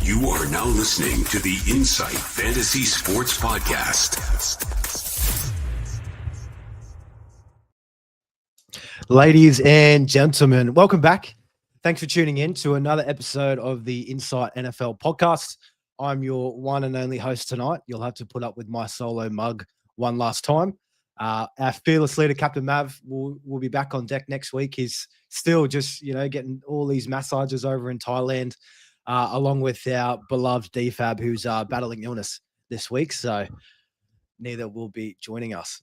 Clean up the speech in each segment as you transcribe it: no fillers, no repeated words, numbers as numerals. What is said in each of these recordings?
You are now listening to the Insight Fantasy Sports Podcast. Ladies and gentlemen, welcome back. Thanks for tuning in to another episode of the Insight NFL Podcast. I'm your one and only host tonight. You'll have to put up with my solo mug one last time. Our fearless leader, Captain Mav, will be back on deck next week. He's still just, getting all these massages over in Thailand, along with our beloved DFAB, who's battling illness this week. So neither will be joining us.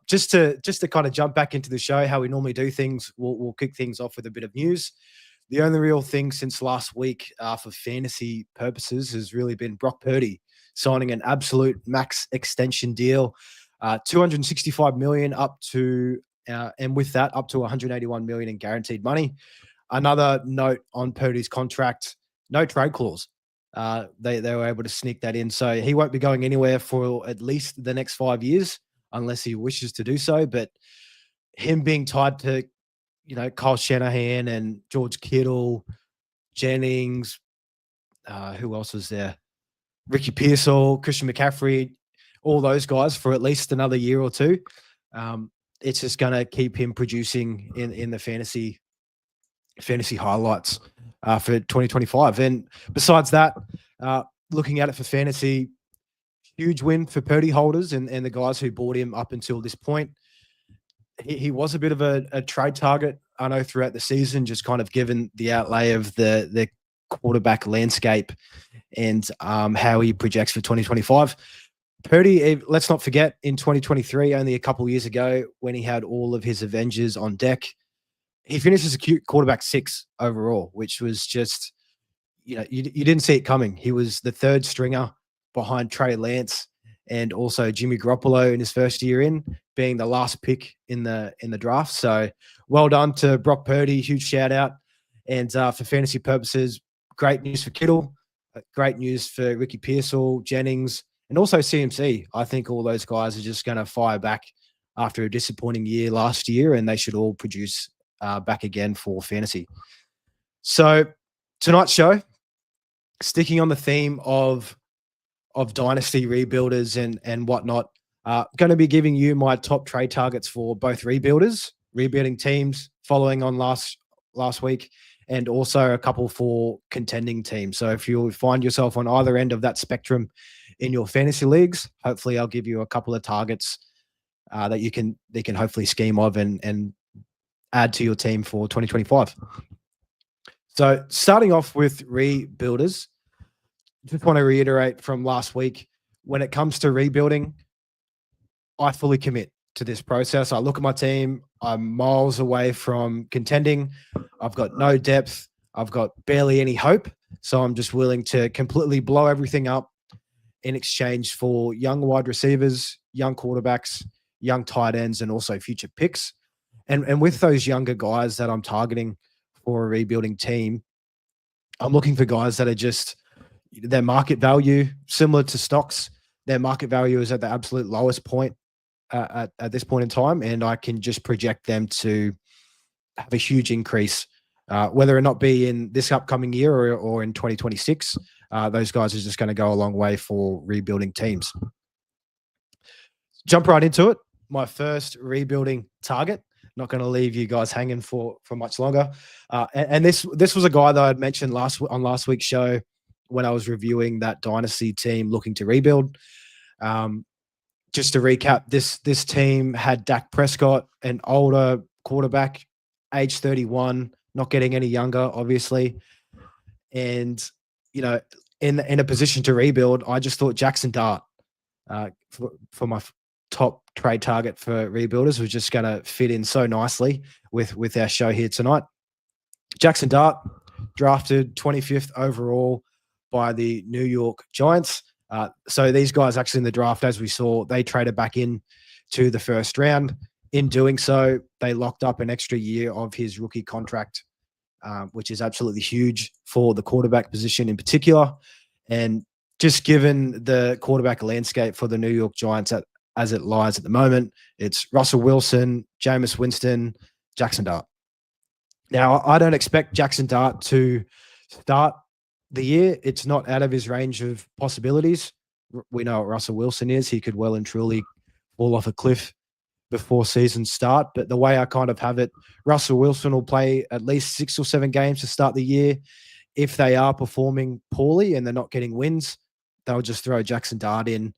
Just to kind of jump back into the show, how we normally do things, we'll kick things off with a bit of news. The only real thing since last week for fantasy purposes has really been Brock Purdy signing an absolute max extension deal, $265 million up to, and with that up to $181 million in guaranteed money. Another note on Purdy's contract: no trade clause. They were able to sneak that in. So he won't be going anywhere for at least the next 5 years unless he wishes to do so. But him being tied to, Kyle Shanahan and George Kittle, Jennings, who else was there? Ricky Pearsall, Christian McCaffrey, all those guys for at least another year or two. It's just going to keep him producing in the fantasy highlights for 2025. And besides that, looking at it for fantasy, huge win for Purdy holders and the guys who bought him up until this point. He was a bit of a trade target, I know, throughout the season, just kind of given the outlay of the quarterback landscape and how he projects for 2025. Purdy, let's not forget, in 2023, only a couple of years ago, when he had all of his Avengers on deck, he finished as a quarterback 6 overall, which was just, you didn't see it coming. He was the third stringer behind Trey Lance and also Jimmy Garoppolo in his first year in, being the last pick in the draft. So well done to Brock Purdy. Huge shout out. And for fantasy purposes, great news for Kittle, great news for Ricky Pearsall, Jennings, and also CMC. I think all those guys are just going to fire back after a disappointing year last year, and they should all produce back again for fantasy. So tonight's show, sticking on the theme of dynasty rebuilders and whatnot, going to be giving you my top trade targets for both rebuilders, rebuilding teams following on last week, and also a couple for contending teams. So if you find yourself on either end of that spectrum in your fantasy leagues, hopefully I'll give you a couple of targets that they can hopefully scheme of and add to your team for 2025. So starting off with rebuilders, just want to reiterate from last week, when it comes to rebuilding, I fully commit to this process. I look at my team, I'm miles away from contending. I've got no depth. I've got barely any hope. So I'm just willing to completely blow everything up in exchange for young wide receivers, young quarterbacks, young tight ends, and also future picks. And with those younger guys that I'm targeting for a rebuilding team, I'm looking for guys that are just their market value, similar to stocks. Their market value is at the absolute lowest point at this point in time, and I can just project them to have a huge increase, whether or not be in this upcoming year or in 2026. Those guys are just going to go a long way for rebuilding teams. Jump right into it. My first rebuilding target. Not going to leave you guys hanging for much longer. And this was a guy that I'd mentioned on last week's show when I was reviewing that Dynasty team looking to rebuild. Just to recap, this team had Dak Prescott, an older quarterback, age 31, not getting any younger, obviously. And, in a position to rebuild, I just thought Jackson Dart for my top trade target for rebuilders was just going to fit in so nicely with our show here tonight. Jackson Dart, drafted 25th overall by the New York Giants. So these guys actually in the draft, as we saw, they traded back in to the first round. In doing so, they locked up an extra year of his rookie contract, which is absolutely huge for the quarterback position in particular. And just given the quarterback landscape for the New York Giants as it lies at the moment, it's Russell Wilson, Jameis Winston, Jackson Dart. Now, I don't expect Jackson Dart to start the year, it's not out of his range of possibilities. We know what Russell Wilson is. He could well and truly fall off a cliff before season start. But the way I kind of have it, Russell Wilson will play at least 6 or 7 games to start the year. If they are performing poorly and they're not getting wins, they'll just throw Jackson Dart in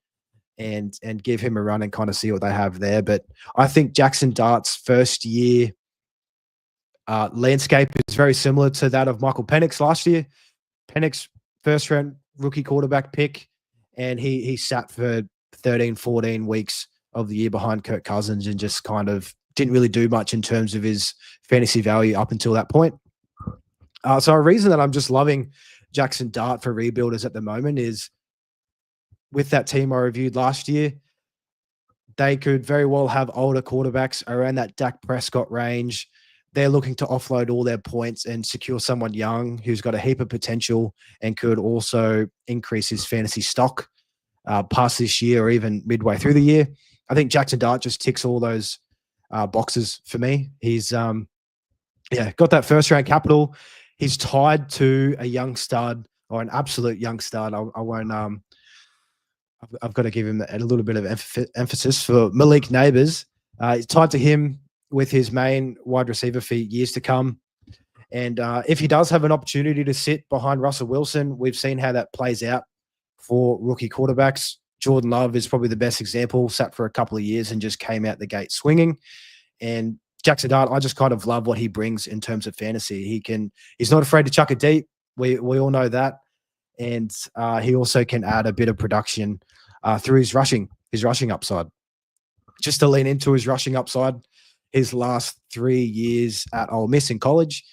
and give him a run and kind of see what they have there. But I think Jackson Dart's first year landscape is very similar to that of Michael Penix last year. Penix, first round rookie quarterback pick, and he sat for 13, 14 weeks of the year behind Kirk Cousins and just kind of didn't really do much in terms of his fantasy value up until that point. So a reason that I'm just loving Jackson Dart for rebuilders at the moment is with that team I reviewed last year, they could very well have older quarterbacks around that Dak Prescott range. They're looking to offload all their points and secure someone young who's got a heap of potential and could also increase his fantasy stock past this year or even midway through the year. I think Jackson Dart just ticks all those boxes for me. He's got that first round capital. He's tied to a young stud or an absolute young stud. I won't. I've got to give him a little bit of emphasis for Malik Neighbors. He's tied to him with his main wide receiver for years to come. And if he does have an opportunity to sit behind Russell Wilson, we've seen how that plays out for rookie quarterbacks. Jordan Love is probably the best example, sat for a couple of years and just came out the gate swinging. And Jackson Dart, I just kind of love what he brings in terms of fantasy. He's not afraid to chuck it deep. We all know that. And he also can add a bit of production through his rushing upside. Just to lean into his rushing upside, his last 3 years at Ole Miss in college,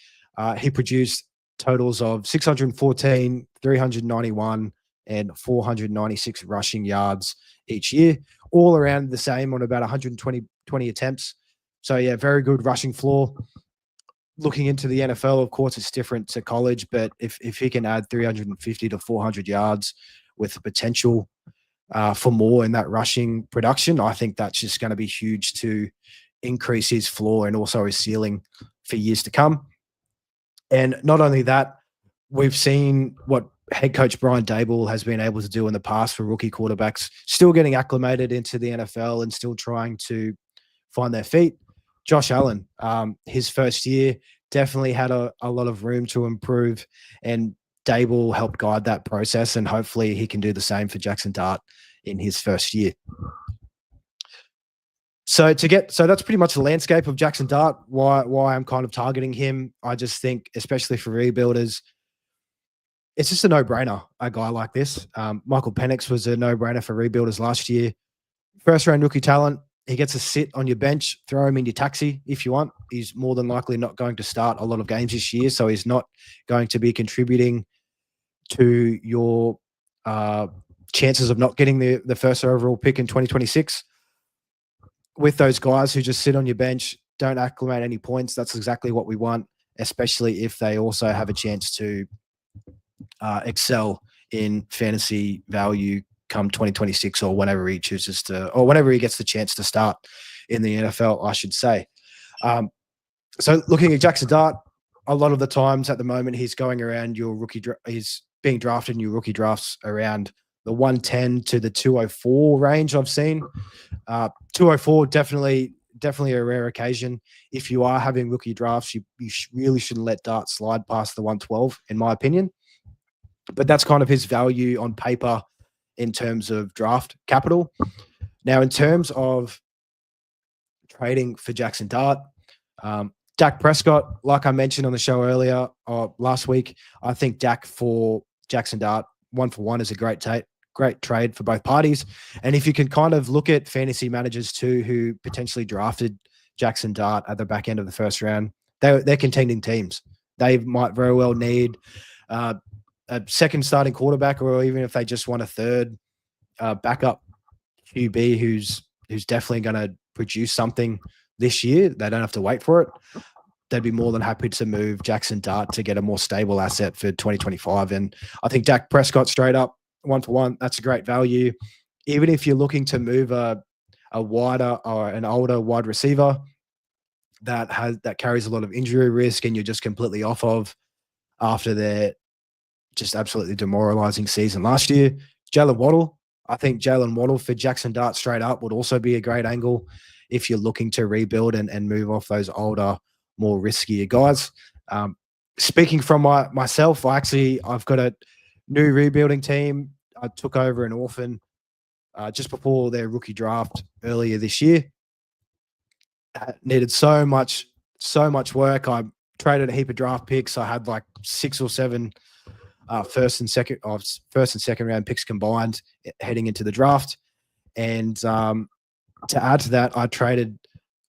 he produced totals of 614, 391, and 496 rushing yards each year, all around the same on about 120 attempts. So, yeah, very good rushing floor. Looking into the NFL, of course, it's different to college, but if he can add 350 to 400 yards with the potential for more in that rushing production, I think that's just going to be huge to increase his floor and also his ceiling for years to come. And not only that, we've seen what head coach Brian Daboll has been able to do in the past for rookie quarterbacks, still getting acclimated into the NFL and still trying to find their feet. Josh Allen, his first year definitely had a lot of room to improve, and Daboll helped guide that process, and hopefully he can do the same for Jackson Dart in his first year. So that's pretty much the landscape of Jackson Dart, why I'm kind of targeting him. I just think, especially for rebuilders, it's just a no-brainer, a guy like this. Michael Penix was a no-brainer for rebuilders last year. First-round rookie talent. He gets to sit on your bench, throw him in your taxi if you want. He's more than likely not going to start a lot of games this year, so he's not going to be contributing to your chances of not getting the first overall pick in 2026. With those guys who just sit on your bench, don't acclimate any points, that's exactly what we want, especially if they also have a chance to excel in fantasy value come 2026 or whenever he chooses to, or whenever he gets the chance to start in the NFL, I should say. So looking at Jackson Dart, a lot of the times at the moment, he's going around your rookie, he's being drafted in your rookie drafts around the 110 to the 204 range I've seen. 204, definitely a rare occasion. If you are having rookie drafts, you really shouldn't let Dart slide past the 112, in my opinion. But that's kind of his value on paper in terms of draft capital. Now, in terms of trading for Jackson Dart, Dak Prescott, like I mentioned on the show earlier or last week, I think Dak for Jackson Dart 1-for-1 is a great trade for both parties. And if you can kind of look at fantasy managers too who potentially drafted Jackson Dart at the back end of the first round, they're contending teams. They might very well need a second starting quarterback, or even if they just want a third backup QB who's definitely going to produce something this year. They don't have to wait for it. They'd be more than happy to move Jackson Dart to get a more stable asset for 2025. And I think Dak Prescott straight up 1-for-1, that's a great value. Even if you're looking to move a wider or an older wide receiver that carries a lot of injury risk and you're just completely off of after their just absolutely demoralizing season last year. Jalen Waddle, I think Jalen Waddle for Jackson Dart straight up would also be a great angle if you're looking to rebuild and move off those older, more riskier guys. Speaking from myself, I've got a new rebuilding team. I took over an orphan just before their rookie draft earlier this year. Needed so much work. I traded a heap of draft picks. I had like 6 or 7 first and second round picks combined heading into the draft. And to add to that, I traded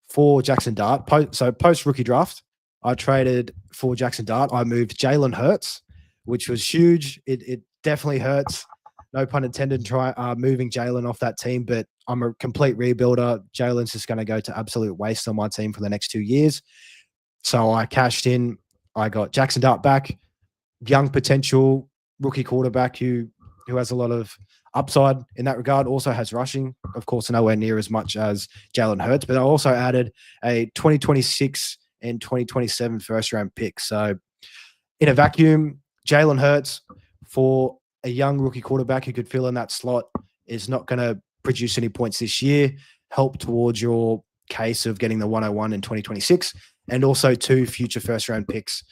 for Jackson Dart. Post rookie draft, I traded for Jackson Dart. I moved Jalen Hurts, which was huge. It definitely hurts. No pun intended, moving Jalen off that team, but I'm a complete rebuilder. Jalen's just going to go to absolute waste on my team for the next 2 years. So I cashed in. I got Jackson Dart back, young potential rookie quarterback who has a lot of upside in that regard. Also has rushing, of course, nowhere near as much as Jalen Hurts, but I also added a 2026 and 2027 first round pick. So in a vacuum, Jalen Hurts for a young rookie quarterback who could fill in that slot is not going to produce any points this year, help towards your case of getting the 101 in 2026, and also 2 future first round picks,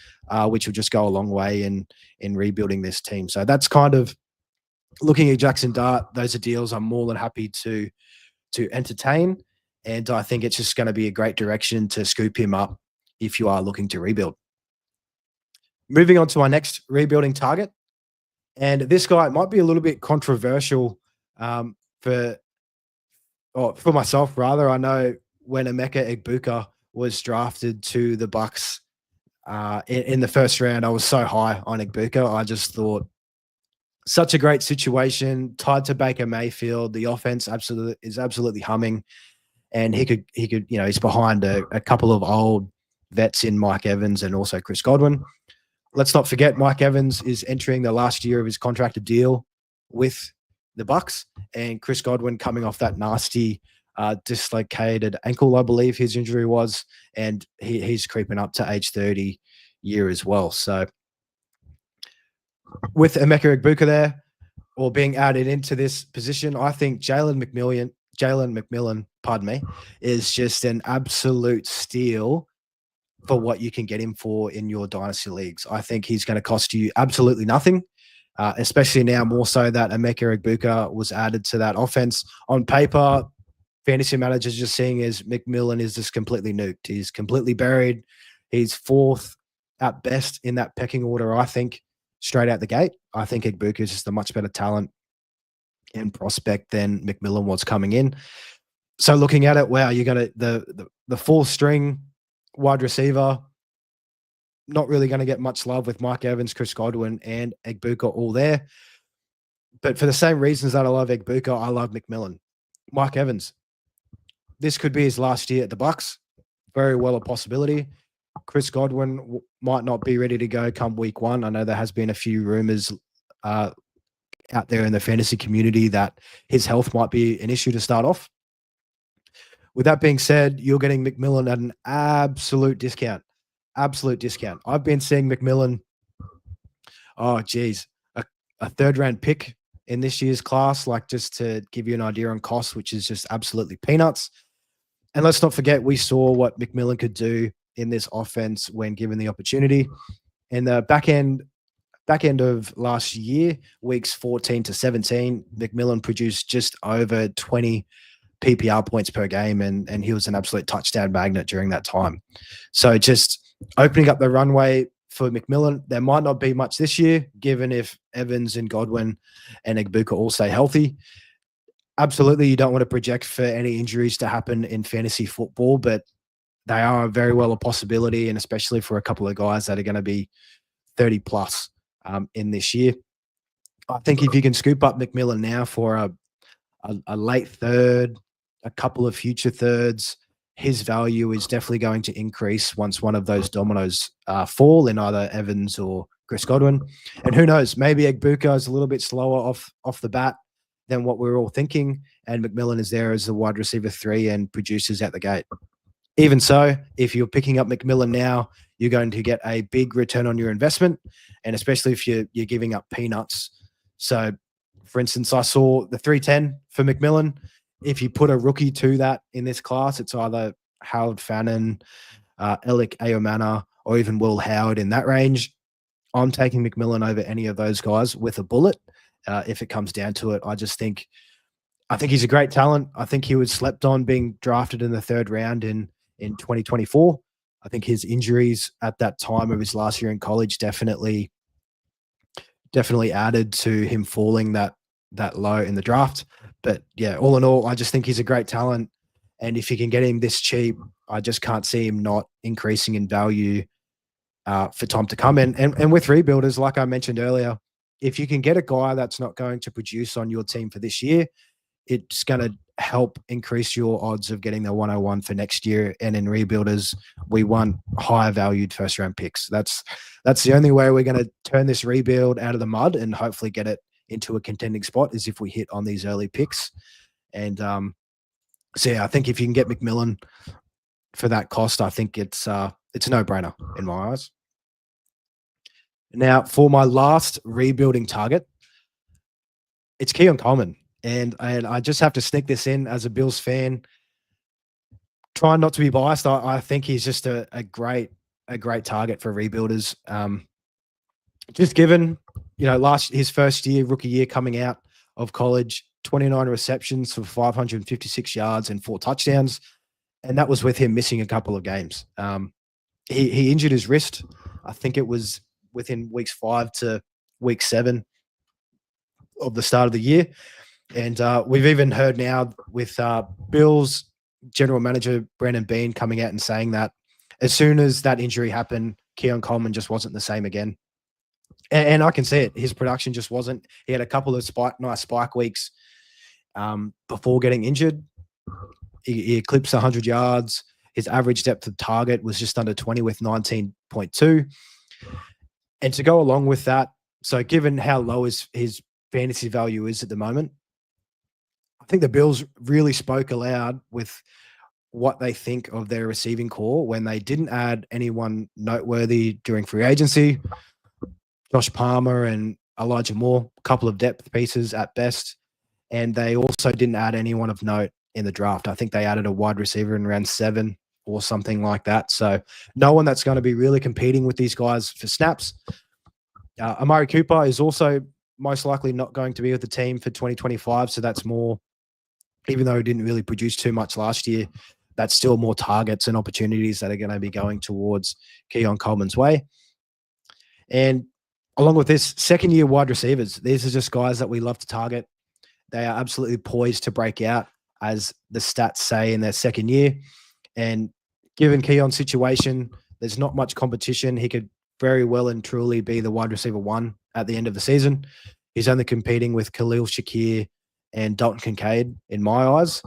which will just go a long way in rebuilding this team. So that's kind of looking at Jackson Dart. Those are deals I'm more than happy to entertain. And I think it's just going to be a great direction to scoop him up if you are looking to rebuild. Moving on to our next rebuilding target. And this guy might be a little bit controversial for myself, rather. I know when Emeka Egbuka was drafted to the Bucks in the first round, I was so high on Egbuka. I just thought such a great situation, tied to Baker Mayfield. The offense is absolutely humming, and he could he's behind a couple of old vets in Mike Evans and also Chris Godwin. Let's not forget Mike Evans is entering the last year of his contracted deal with the Bucks, and Chris Godwin coming off that nasty dislocated ankle, I believe his injury was, and he's creeping up to age 30 year as well. So with Emeka Egbuka there, or being added into this position, I think Jalen McMillan, pardon me, is just an absolute steal for what you can get him for in your dynasty leagues. I think he's going to cost you absolutely nothing, especially now more so that Emeka Egbuka was added to that offense. On paper, fantasy managers just seeing as McMillan is just completely nuked. He's completely buried. He's 4th at best in that pecking order, I think, straight out the gate. I think Egbuka is just a much better talent and prospect than McMillan was coming in. So looking at it, wow, you got the 4th string wide receiver, not really going to get much love with Mike Evans, Chris Godwin, and Egbuka all there. But for the same reasons that I love Egbuka, I love McMillan. Mike Evans, this could be his last year at the Bucks. Very well a possibility. Chris Godwin might not be ready to go come week 1. I know there has been a few rumors out there in the fantasy community that his health might be an issue to start off. With that being said, you're getting McMillan at an absolute discount. Absolute discount. I've been seeing McMillan, a 3rd round pick in this year's class, like just to give you an idea on cost, which is just absolutely peanuts. And let's not forget, we saw what McMillan could do in this offense when given the opportunity. In the back end of last year, weeks 14 to 17, McMillan produced just over 20 PPR points per game, and he was an absolute touchdown magnet during that time. So just opening up the runway for McMillan. There might not be much this year, given if Evans and Godwin and Egbuka all stay healthy. Absolutely, you don't want to project for any injuries to happen in fantasy football, but they are very well a possibility, and especially for a couple of guys that are going to be 30 plus in this year. I think if you can scoop up McMillan now for a late 3rd, a couple of future 3rds, his value is definitely going to increase once one of those dominoes fall in either Evans or Chris Godwin. And who knows, maybe Egbuka is a little bit slower off the bat than what we were all thinking, and McMillan is there as a wide receiver 3 and produces at the gate. Even so, if you're picking up McMillan now, you're going to get a big return on your investment, and especially if you're giving up peanuts. So, for instance, I saw the 310 for McMillan. If you put a rookie to that in this class, it's either Howard Fannin, Alec Aomana, or even Will Howard in that range. I'm taking McMillan over any of those guys with a bullet. If it comes down to it, I think he's a great talent. I think he was slept on being drafted in the 3rd round in 2024. I think his injuries at that time of his last year in college definitely added to him falling that low in the draft. But yeah, all in all, I just think he's a great talent. And if you can get him this cheap, I just can't see him not increasing in value for time to come. And with rebuilders, like I mentioned earlier, if you can get a guy that's not going to produce on your team for this year, it's going to help increase your odds of getting the 101 for next year. And in rebuilders, we want higher valued 1st round picks. That's the only way we're going to turn this rebuild out of the mud and hopefully get it into a contending spot, is if we hit on these early picks. And so yeah, I think if you can get McMillan for that cost, I think it's a no-brainer in my eyes. Now, for my last rebuilding target, it's Keon Coleman. And I just have to sneak this in as a Bills fan. Trying not to be biased, I think he's just a great target for rebuilders. Just given, his first year, rookie year coming out of college, 29 receptions for 556 yards and 4 touchdowns. And that was with him missing a couple of games. He injured his wrist. I think it was within weeks 5 to week 7 of the start of the year. And we've even heard now with Bills general manager Brandon Beane coming out and saying that as soon as that injury happened, Keon Coleman just wasn't the same again. And I can see it. His production just wasn't. He had a couple of nice spike weeks before getting injured. He eclipsed 100 yards. His average depth of target was just under 20 with 19.2. And to go along with that, so given how low his fantasy value is at the moment, I think the Bills really spoke aloud with what they think of their receiving core when they didn't add anyone noteworthy during free agency. Josh Palmer and Elijah Moore, a couple of depth pieces at best. And they also didn't add anyone of note in the draft. I think they added a wide receiver in round 7 or something like that. So no one that's going to be really competing with these guys for snaps. Amari Cooper is also most likely not going to be with the team for 2025. So that's more, even though he didn't really produce too much last year, that's still more targets and opportunities that are going to be going towards Keon Coleman's way. And along with this, 2nd-year wide receivers, these are just guys that we love to target. They are absolutely poised to break out, as the stats say, in their 2nd year. And given Keon's situation, there's not much competition. He could very well and truly be the wide receiver 1 at the end of the season. He's only competing with Khalil Shakir and Dalton Kincaid in my eyes.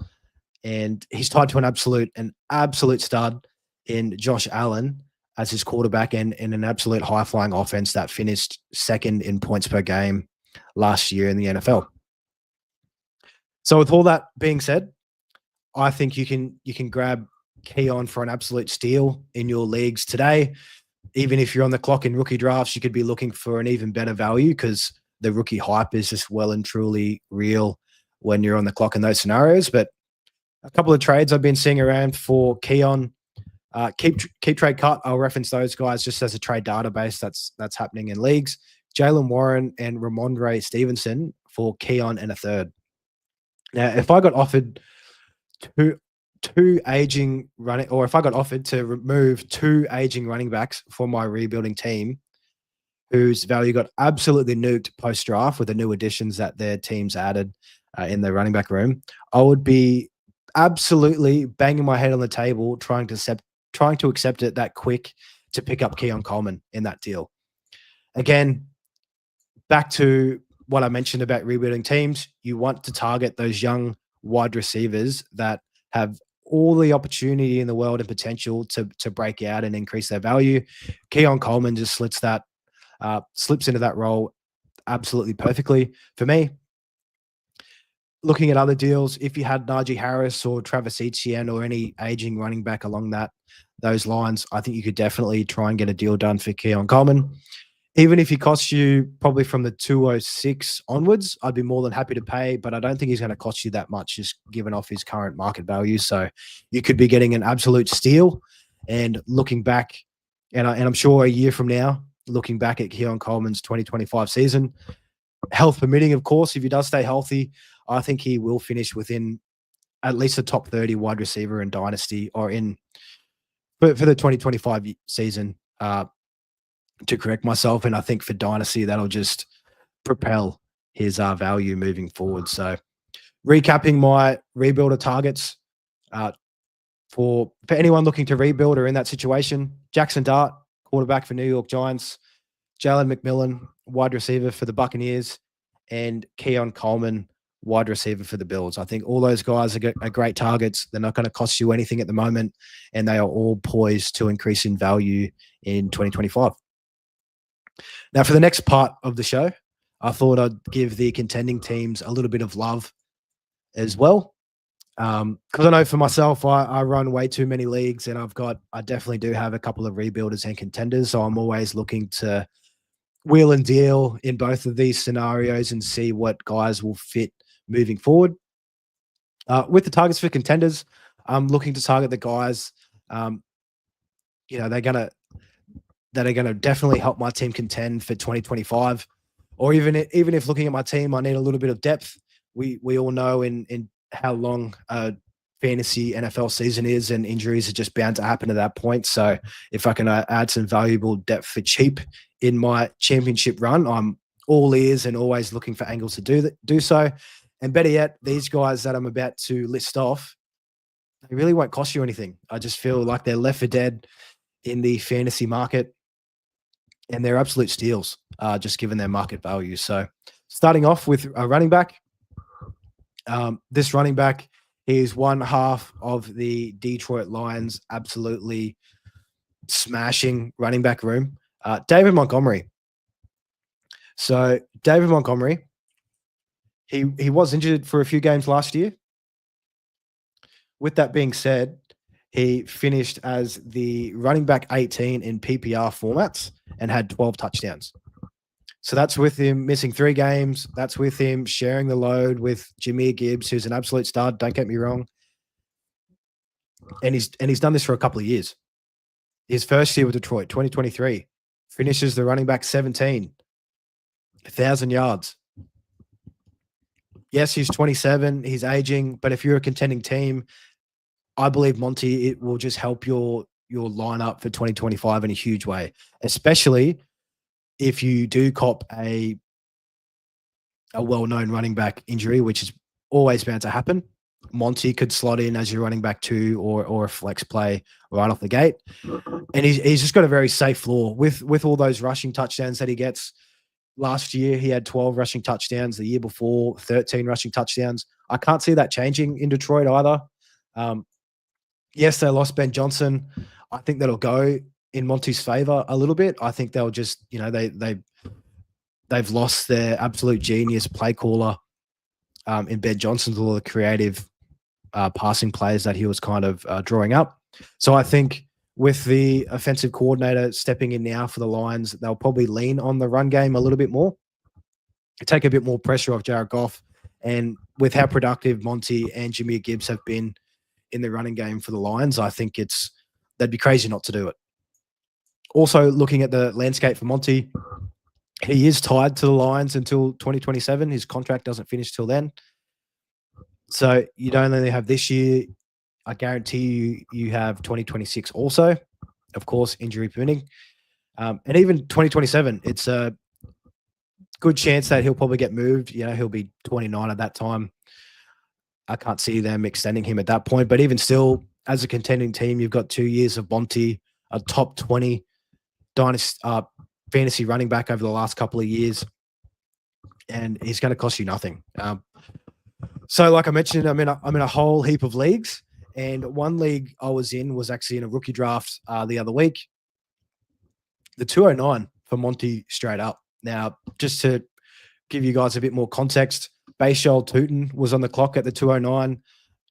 And he's tied to an absolute stud in Josh Allen as his quarterback, and in an absolute high-flying offense that finished 2nd in points per game last year in the NFL. So with all that being said, I think you can grab Keon for an absolute steal in your leagues today. Even if you're on the clock in rookie drafts, you could be looking for an even better value because the rookie hype is just well and truly real when you're on the clock in those scenarios. But a couple of trades I've been seeing around for Keon. Keep Trade Cut. I'll reference those guys just as a trade database that's happening in leagues. Jalen Warren and Ramondre Stevenson for Keon and a 3rd. Now, if I got offered two aging running, or if I got offered to remove 2 aging running backs for my rebuilding team, whose value got absolutely nuked post-draft with the new additions that their teams added in their running back room, I would be absolutely banging my head on the table trying to accept it that quick to pick up Keon Coleman in that deal. Again, back to what I mentioned about rebuilding teams, you want to target those young wide receivers that have all the opportunity in the world and potential to break out and increase their value. Keon Coleman just slips into that role absolutely perfectly for me. Looking at other deals, if you had Najee Harris or Travis Etienne or any aging running back along that those lines, I think you could definitely try and get a deal done for Keon Coleman. Even if he costs you probably from the 206 onwards, I'd be more than happy to pay, but I don't think he's going to cost you that much just given off his current market value. So you could be getting an absolute steal. And looking back, and I'm sure a year from now, looking back at Keon Coleman's 2025 season, health permitting, of course, if he does stay healthy, I think he will finish within at least a top 30 wide receiver in Dynasty or for the 2025 season. To correct myself, and I think for Dynasty that'll just propel his value moving forward. So recapping my rebuilder targets for anyone looking to rebuild or in that situation: Jackson Dart, quarterback for New York Giants; Jalen McMillan, wide receiver for the Buccaneers; and Keon Coleman, wide receiver for the Bills. I think all those guys are great targets. They're not going to cost you anything at the moment, and they are all poised to increase in value in 2025. Now, for the next part of the show, I thought I'd give the contending teams a little bit of love as well. Because I know for myself, I run way too many leagues, and I definitely do have a couple of rebuilders and contenders. So I'm always looking to wheel and deal in both of these scenarios and see what guys will fit moving forward. With the targets for contenders, I'm looking to target the guys, that are going to definitely help my team contend for 2025. Or even if looking at my team, I need a little bit of depth. We all know in how long a fantasy NFL season is, and injuries are just bound to happen at that point. So if I can add some valuable depth for cheap in my championship run, I'm all ears and always looking for angles to do so. And better yet, these guys that I'm about to list off, they really won't cost you anything. I just feel like they're left for dead in the fantasy market, and they're absolute steals, just given their market value. So starting off with a running back, this running back, he is one half of the Detroit Lions' absolutely smashing running back room, David Montgomery. So David Montgomery, he was injured for a few games last year. With that being said, he finished as the running back 18 in PPR formats and had 12 touchdowns. So that's with him missing 3 games. That's with him sharing the load with Jahmyr Gibbs, who's an absolute stud. Don't get me wrong. And he's done this for a couple of years. His first year with Detroit, 2023, finishes the running back 17, 1,000 yards. Yes, he's 27. He's aging, but if you're a contending team, I believe Monty, it will just help your lineup for 2025 in a huge way, especially if you do cop a well-known running back injury, which is always bound to happen. Monty could slot in as your running back 2 or a flex play right off the gate. And he's just got a very safe floor with all those rushing touchdowns that he gets. Last year, he had 12 rushing touchdowns. The year before, 13 rushing touchdowns. I can't see that changing in Detroit either. Yes, they lost Ben Johnson. I think that'll go in Monty's favor a little bit. I think they'll just, they've lost their absolute genius play caller in Ben Johnson, with all the creative passing plays that he was kind of drawing up. So I think with the offensive coordinator stepping in now for the Lions, they'll probably lean on the run game a little bit more, take a bit more pressure off Jared Goff. And with how productive Monty and Jahmyr Gibbs have been in the running game for the Lions, I think they'd be crazy not to do it. Also, looking at the landscape for Monty, he is tied to the Lions until 2027. His contract doesn't finish till then. So you don't only have this year. I guarantee you have 2026 also, of course, injury permitting. And even 2027, it's a good chance that he'll probably get moved. He'll be 29 at that time. I can't see them extending him at that point. But even still, as a contending team, you've got 2 years of Monty, a top 20 Dynasty fantasy running back over the last couple of years, and he's going to cost you nothing. So, like I mentioned, I'm in a whole heap of leagues, and one league I was in was actually in a rookie draft the other week. The 209 for Monty straight up. Now, just to give you guys a bit more context, Bayshol Tootin was on the clock at the 209,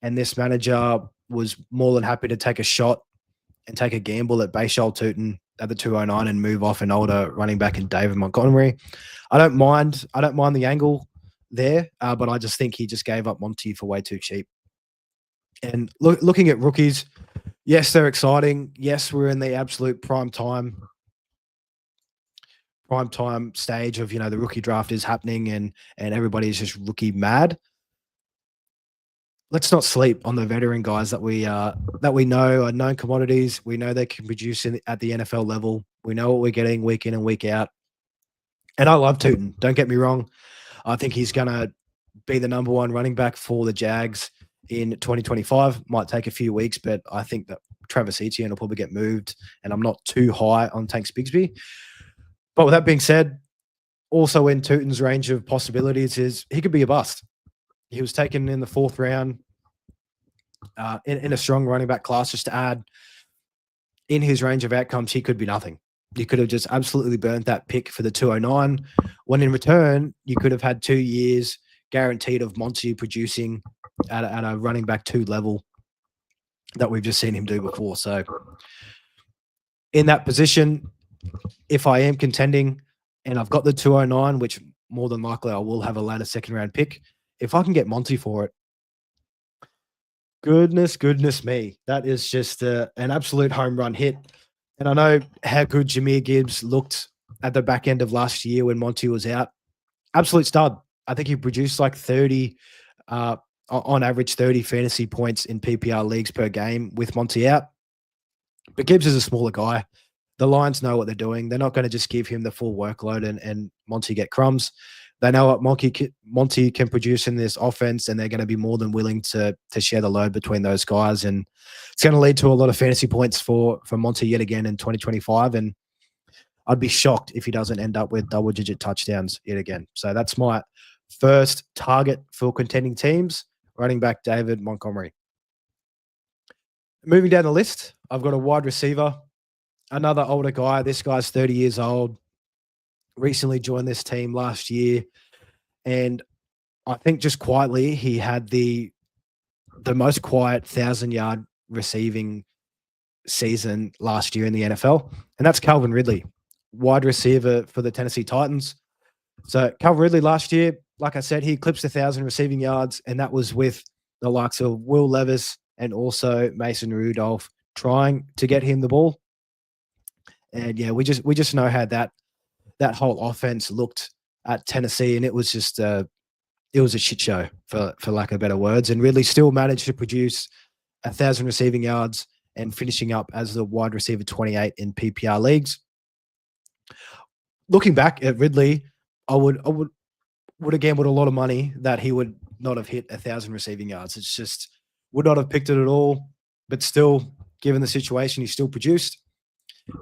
and this manager was more than happy to take a shot and take a gamble at Bayshall Tootin at the 209 and move off an older running back in David Montgomery. I don't mind the angle there, but I just think he just gave up Monty for way too cheap. And looking at rookies, yes, they're exciting. Yes, we're in the absolute prime time stage of, the rookie draft is happening and everybody is just rookie mad. Let's not sleep on the veteran guys that we know are known commodities. We know they can produce at the NFL level. We know what we're getting week in and week out. And I love Tootin. Don't get me wrong. I think he's going to be the number one running back for the Jags in 2025. Might take a few weeks, but I think that Travis Etienne will probably get moved, and I'm not too high on Tanks Bigsby. But with that being said, also in Tootin's range of possibilities is he could be a bust. He was taken in the 4th round in a strong running back class just to add in his range of outcomes. He could be nothing. You could have just absolutely burnt that pick for the 209 when in return, you could have had 2 years guaranteed of Monty producing at a running back 2 level that we've just seen him do before. So in that position, if I am contending and I've got the 209, which more than likely I will have a later 2nd round pick, if I can get Monty for it, goodness me, that is just an absolute home run hit. And I know how good Jahmyr Gibbs looked at the back end of last year when Monty was out. Absolute stud. I think he produced like 30, on average 30 fantasy points in PPR leagues per game with Monty out. But Gibbs is a smaller guy. The Lions know what they're doing. They're not going to just give him the full workload and Monty get crumbs. They know what Monty can produce in this offense, and they're going to be more than willing to share the load between those guys. And it's going to lead to a lot of fantasy points for Monty yet again in 2025. And I'd be shocked if he doesn't end up with double-digit touchdowns yet again. So that's my first target for contending teams, running back David Montgomery. Moving down the list, I've got a wide receiver, another older guy. This guy's 30 years old, recently joined this team last year. And I think just quietly, he had the most quiet 1,000-yard receiving season last year in the NFL. And that's Calvin Ridley, wide receiver for the Tennessee Titans. So Calvin Ridley last year, like I said, he eclipsed 1,000 receiving yards, and that was with the likes of Will Levis and also Mason Rudolph trying to get him the ball. And yeah, we just know how that whole offense looked at Tennessee, and it was just it was a shit show for lack of better words. And Ridley still managed to produce 1,000 receiving yards and finishing up as the wide receiver 28 in PPR leagues. Looking back at Ridley, I would have gambled a lot of money that he would not have hit 1,000 receiving yards. It's just would not have picked it at all. But still, given the situation, he still produced.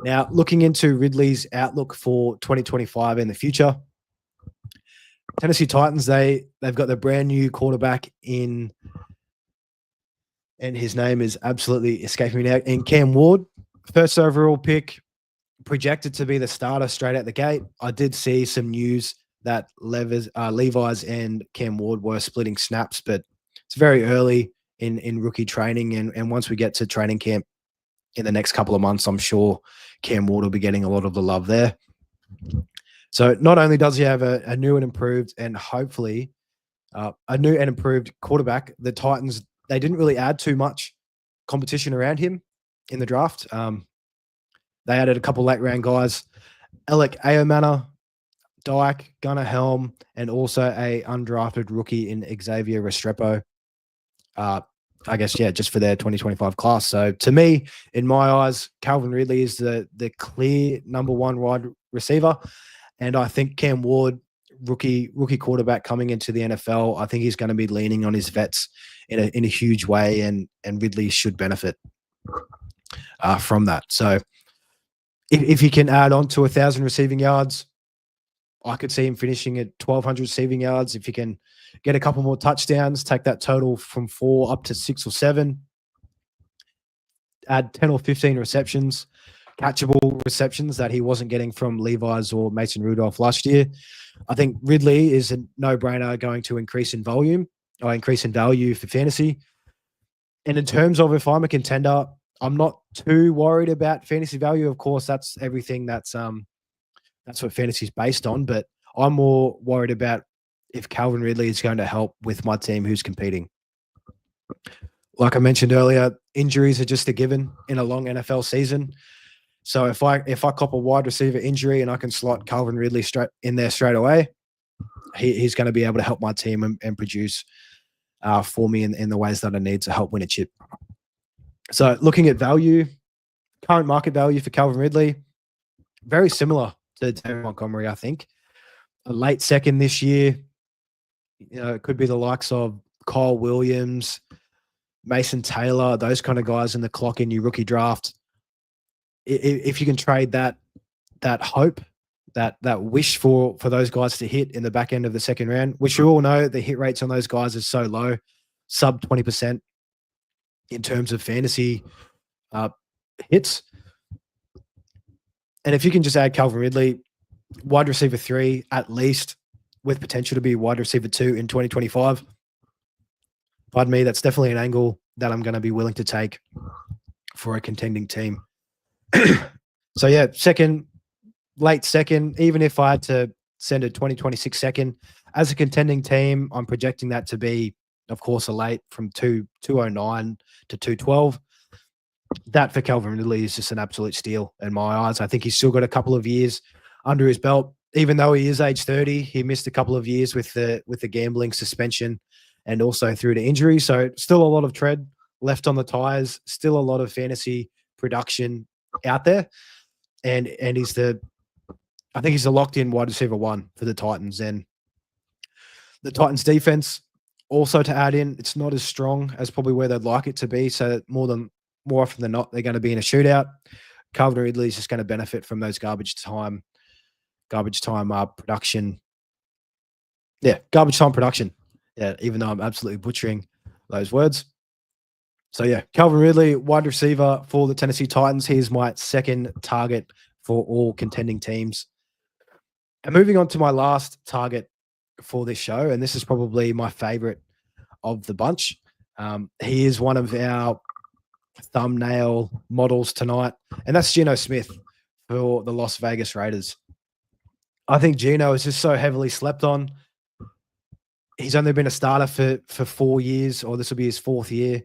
Now, looking into Ridley's outlook for 2025 in the future, Tennessee Titans, they've got the brand new quarterback in, and his name is absolutely escaping me now, in Cam Ward, first overall pick, projected to be the starter straight out the gate. I did see some news that Levi's and Cam Ward were splitting snaps, but it's very early in rookie training. And once we get to training camp in the next couple of months, I'm sure Cam Ward will be getting a lot of the love there. So not only does he have a new and improved and hopefully a new and improved quarterback, the Titans, they didn't really add too much competition around him in the draft. They added a couple late round guys, Alec Aomana, Dyke, Gunnar Helm, and also a undrafted rookie in Xavier Restrepo. I guess, yeah, just for their 2025 class. So to me, in my eyes, Calvin Ridley is the clear number one wide receiver. And I think Cam Ward, rookie quarterback coming into the NFL, I think he's going to be leaning on his vets in a huge way, and Ridley should benefit from that. So if he can add on to 1,000 receiving yards, I could see him finishing at 1,200 receiving yards. If he can get a couple more touchdowns, take that total from 4 up to 6 or 7, add 10 or 15 receptions, catchable receptions that he wasn't getting from Levi's or Mason Rudolph last year. I think Ridley is a no-brainer going to increase in volume or increase in value for fantasy. And in terms of if I'm a contender, I'm not too worried about fantasy value. Of course, that's everything that's what fantasy is based on. But I'm more worried about if Calvin Ridley is going to help with my team who's competing. Like I mentioned earlier, injuries are just a given in a long NFL season. So if I cop a wide receiver injury and I can slot Calvin Ridley straight in there straight away, he's going to be able to help my team and produce for me in the ways that I need to help win a chip. So looking at value, current market value for Calvin Ridley, very similar to David Montgomery, I think. A late second this year. It could be the likes of Kyle Williams, Mason Taylor, those kind of guys in the clock in your rookie draft. If you can trade that hope, that wish for those guys to hit in the back end of the second round, which you all know the hit rates on those guys is so low, sub 20% in terms of fantasy hits. And if you can just add Calvin Ridley, wide receiver 3 at least, with potential to be wide receiver 2 in 2025, pardon me, that's definitely an angle that I'm going to be willing to take for a contending team. So yeah, late second, even if I had to send a 2026 second as a contending team, I'm projecting that to be, of course, a late from 209 to 212. That for Calvin Ridley is just an absolute steal in my eyes. I think he's still got a couple of years under his belt, even though he is age 30. He missed a couple of years with the gambling suspension and also through to injury. So still a lot of tread left on the tires, still a lot of fantasy production out there. And I think he's the locked in wide receiver 1 for the Titans. And the Titans defense also to add in, it's not as strong as probably where they'd like it to be. So more often than not, they're going to be in a shootout. Calvin Ridley is just going to benefit from those garbage time production. Yeah, garbage time production. Yeah, even though I'm absolutely butchering those words. So yeah, Calvin Ridley, wide receiver for the Tennessee Titans. He is my second target for all contending teams. And moving on to my last target for this show, and this is probably my favorite of the bunch. He is one of our thumbnail models tonight, and that's Geno Smith for the Las Vegas Raiders. I think Geno is just so heavily slept on. He's only been a starter for 4 years, or this will be his 4th year.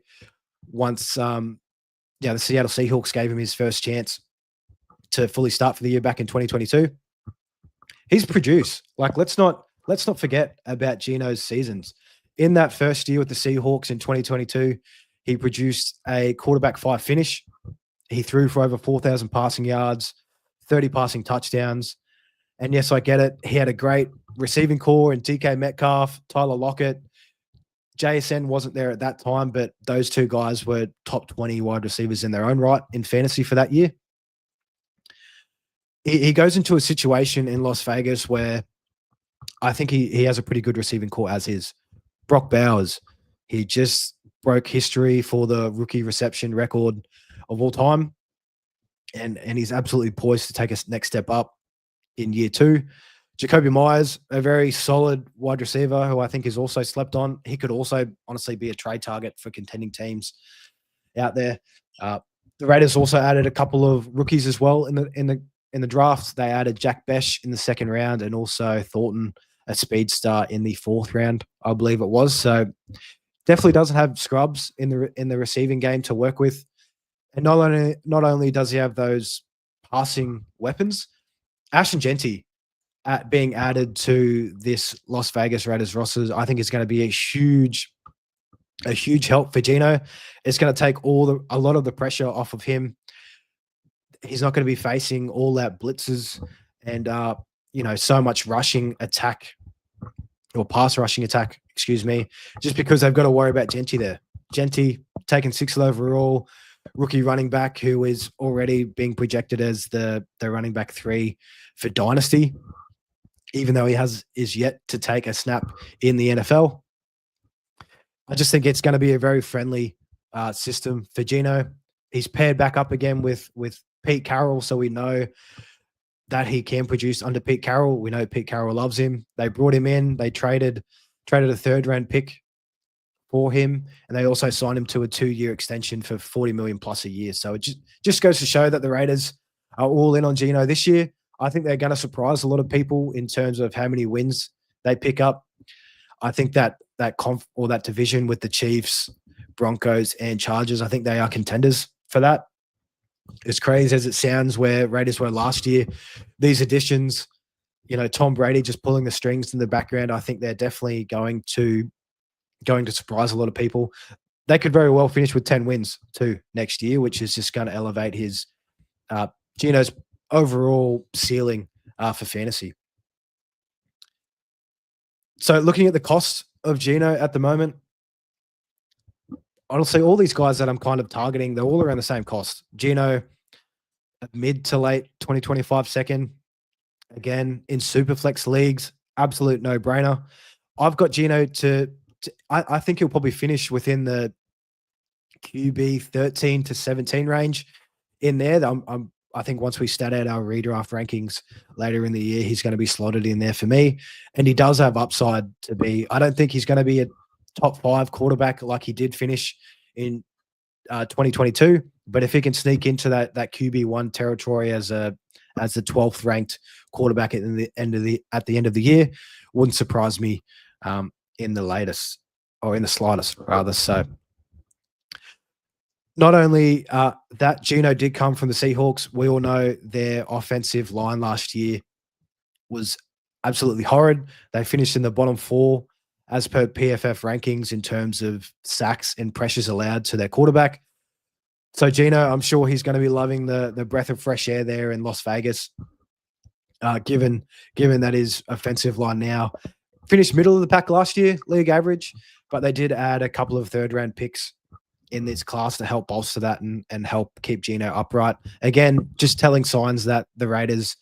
Once the Seattle Seahawks gave him his first chance to fully start for the year back in 2022. He's produced. Like, let's not forget about Geno's seasons. In that first year with the Seahawks in 2022, he produced a quarterback 5 finish. He threw for over 4,000 passing yards, 30 passing touchdowns. And yes, I get it. He had a great receiving core in DK Metcalf, Tyler Lockett. JSN wasn't there at that time, but those 2 guys were top 20 wide receivers in their own right in fantasy for that year. He goes into a situation in Las Vegas where I think he has a pretty good receiving core as is. Brock Bowers, he just broke history for the rookie reception record of all time. And he's absolutely poised to take a next step up in year 2. Jacoby Myers, a very solid wide receiver who I think is also slept on. He could also honestly be a trade target for contending teams out there. The Raiders also added a couple of rookies as well in the draft. They added Jack Besh in the 2nd round and also Thornton, a speedster, in the 4th round, I believe it was. So definitely doesn't have scrubs in the receiving game to work with. And not only does he have those passing weapons, Ashton Genty being added to this Las Vegas Raiders roster, I think is going to be a huge help for Geno. It's going to take a lot of the pressure off of him. He's not going to be facing all that blitzes and so much rushing attack or pass rushing attack, excuse me, just because they've got to worry about Genty there. Genty taken 6th overall, rookie running back who is already being projected as the running back 3 for Dynasty, even though he is yet to take a snap in the NFL. I just think it's going to be a very friendly system for Geno. He's paired back up again with Pete Carroll, so we know that he can produce under Pete Carroll. We know Pete Carroll loves him. They brought him in. They traded a 3rd round pick for him, and they also signed him to a 2-year extension for 40 million plus a year. So it just goes to show that the Raiders are all in on Geno this year. I think they're going to surprise a lot of people in terms of how many wins they pick up. I think that division with the Chiefs, Broncos, and Chargers, I think they are contenders for that. As crazy as it sounds, where Raiders were last year, these additions, Tom Brady just pulling the strings in the background, I think they're definitely going to surprise a lot of people. They could very well finish with 10 wins too next year, which is just going to elevate his Geno's overall ceiling for fantasy. So looking at the cost of Geno at the moment, honestly, all these guys that I'm kind of targeting, they're all around the same cost. Geno, mid to late 2025 second. Again, in Superflex leagues, absolute no-brainer. I've got Geno I think he'll probably finish within the QB 13 to 17 range in there. I think once we stat out our redraft rankings later in the year, he's going to be slotted in there for me. And he does have upside to be. I don't think he's going to be a top 5 quarterback like he did finish in 2022. But if he can sneak into that QB1 territory as the 12th ranked quarterback at the end of the year, wouldn't surprise me in the slightest rather. So not only that, Geno did come from the Seahawks. We all know their offensive line last year was absolutely horrid. They finished in the bottom 4 as per PFF rankings in terms of sacks and pressures allowed to their quarterback. So Geno, I'm sure he's going to be loving the breath of fresh air there in Las Vegas, given that his offensive line now finished middle of the pack last year, league average, but they did add a couple of third-round picks in this class to help bolster that and help keep Geno upright. Again, just telling signs that the Raiders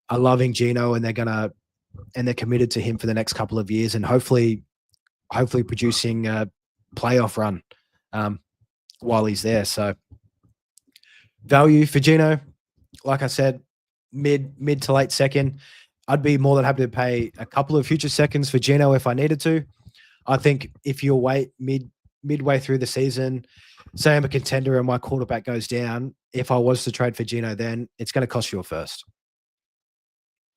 are loving Geno and they're committed to him for the next couple of years and hopefully producing a playoff run while he's there. So value for Geno, like I said, mid to late second. I'd be more than happy to pay a couple of future seconds for Geno if I needed to. I think if you wait midway through the season, say I'm a contender and my quarterback goes down, if I was to trade for Geno, then it's going to cost you a first.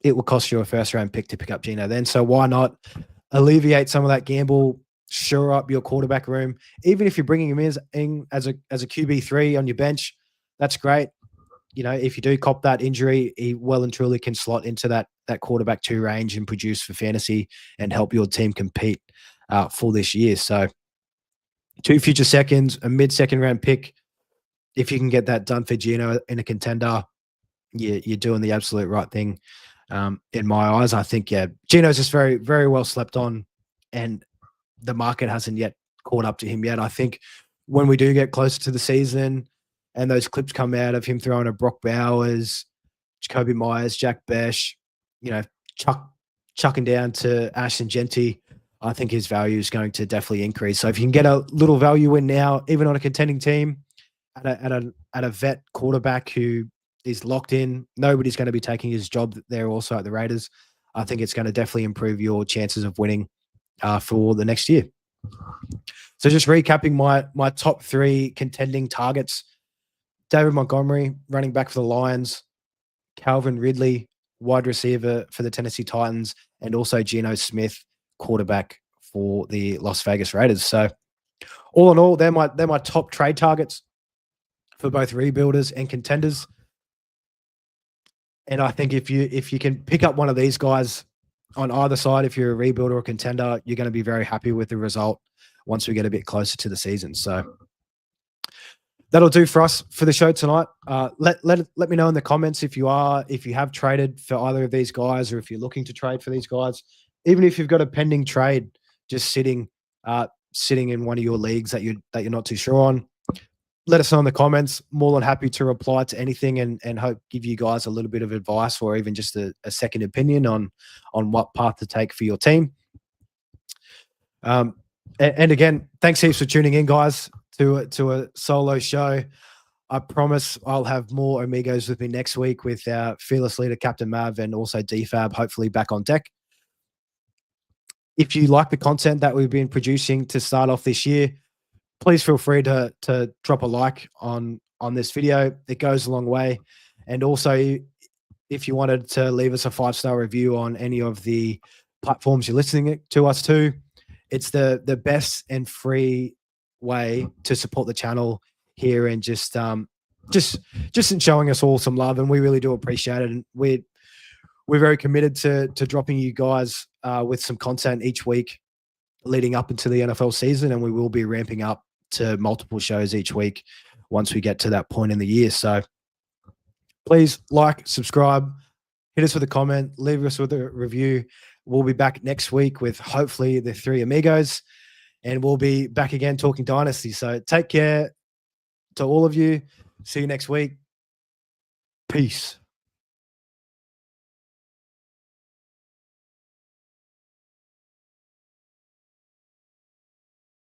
It will cost you a first-round pick to pick up Geno then. So why not alleviate some of that gamble, shore up your quarterback room? Even if you're bringing him in as a QB3 on your bench, that's great. If you do cop that injury, he well and truly can slot into that quarterback 2 range and produce for fantasy and help your team compete for this year. So 2 future seconds, a mid-second round pick. If you can get that done for Geno in a contender, you're doing the absolute right thing. In my eyes, I think, Geno's just very, very well slept on, and the market hasn't yet caught up to him yet. I think when we do get closer to the season and those clips come out of him throwing a Brock Bowers, Jacoby Myers, Jack Besh, chucking down to Ashton Genty, I think his value is going to definitely increase. So if you can get a little value in now, even on a contending team, at a vet quarterback who is locked in, nobody's going to be taking his job there also at the Raiders, I think it's going to definitely improve your chances of winning for the next year. So just recapping my top 3 contending targets: David Montgomery, running back for the Lions; Calvin Ridley, wide receiver for the Tennessee Titans; and also Geno Smith, quarterback for the Las Vegas Raiders. So all in all, they're my top trade targets for both rebuilders and contenders. And I think if you can pick up one of these guys on either side, if you're a rebuilder or contender, you're going to be very happy with the result once we get a bit closer to the season. So that'll do for us for the show tonight. Let me know in the comments if you have traded for either of these guys, or if you're looking to trade for these guys. Even if you've got a pending trade just sitting in one of your leagues that you're not too sure on, let us know in the comments. More than happy to reply to anything and hope give you guys a little bit of advice or even just a second opinion on what path to take for your team. And again, thanks heaps for tuning in, guys, to a solo show. I promise I'll have more amigos with me next week with our fearless leader, Captain Mav, and also DFAB, hopefully back on deck. if you like the content that we've been producing to start off this year, please feel free to drop a like on this video. It goes a long way. And also, if you wanted to leave us a 5-star review on any of the platforms you're listening to us to, it's the best and free way to support the channel here, and just in showing us all some love, and we really do appreciate it. And we're very committed to dropping you guys with some content each week leading up into the NFL season, and we will be ramping up to multiple shows each week once we get to that point in the year. So please like, subscribe, hit us with a comment, leave us with a review. We'll be back next week with hopefully the 3 amigos, and we'll be back again talking Dynasty. So take care to all of you. See you next week. Peace.